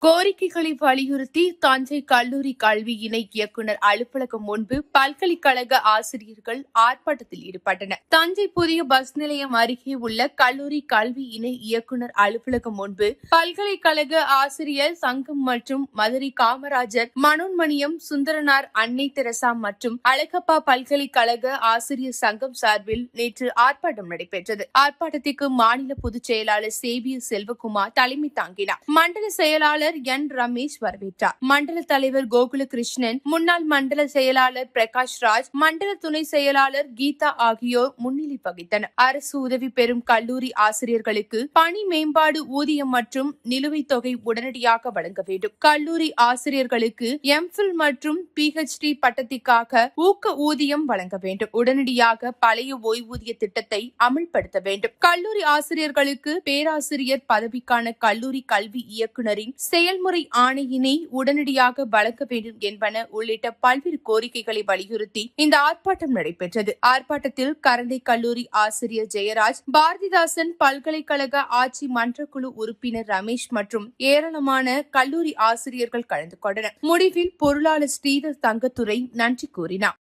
கோரிக்கைகளை வலியுறுத்தி தஞ்சை கல்லூரி கல்வி இணை இயக்குநர் அலுவலகம் முன்பு பல்கலைக்கழக ஆசிரியர்கள் ஆர்ப்பாட்டத்தில் ஈடுபட்டனர். தஞ்சை புதிய பஸ் நிலையம் அருகே உள்ள கல்லூரி கல்வி இணை இயக்குநர் அலுவலகம் முன்பு பல்கலைக்கழக ஆசிரியர் சங்கம் மற்றும் மதுரை காமராஜர், மனோன்மணியம், சுந்தரனார், அன்னை தெரசா மற்றும் அழகப்பா பல்கலைக்கழக ஆசிரியர் சங்கம் சார்பில் நேற்று ஆர்ப்பாட்டம் நடைபெற்றது. ஆர்ப்பாட்டத்திற்கு மாநில பொதுச் செயலாளர் சேவியர் செல்வகுமார் தலைமை தாங்கினார். மண்டல செயலாளர் என். ரமேஷ் வரவேற்றார். மண்டல தலைவர் கோகுலகிருஷ்ணன், முன்னாள் மண்டல செயலாளர் பிரகாஷ் ராஜ், மண்டல துணை செயலாளர் கீதா ஆகியோர் முன்னிலை வகித்தனர். அரசு உதவி பெறும் கல்லூரி ஆசிரியர்களுக்கு பணி மேம்பாடு ஊதியம் மற்றும் நிலுவைத் தொகை உடனடியாக வழங்க வேண்டும். கல்லூரி ஆசிரியர்களுக்கு எம்.ஃபில் மற்றும் PhD பட்டத்திற்காக ஊக்க ஊதியம் வழங்க வேண்டும். உடனடியாக பழைய ஓய்வூதிய திட்டத்தை அமல்படுத்த வேண்டும். கல்லூரி ஆசிரியர்களுக்கு பேராசிரியர் பதவிக்கான கல்லூரி கல்வி இயக்குநரின் செயல்முறை ஆணையினை உடனடியாக வழங்க வேண்டும் என்பன உள்ளிட்ட பல்வேறு கோரிக்கைகளை வலியுறுத்தி இந்த ஆர்ப்பாட்டம் நடைபெற்றது. ஆர்ப்பாட்டத்தில் கரந்தை கல்லூரி ஆசிரியர் ஜெயராஜ், பாரதிதாசன் பல்கலைக்கழக ஆட்சி மன்றக்குழு உறுப்பினர் ரமேஷ் மற்றும் ஏராளமான கல்லூரி ஆசிரியர்கள் கலந்து கொண்டனர். முடிவில் பொருளாளர் ஸ்ரீதர் தங்கத்துரை நன்றி கூறினார்.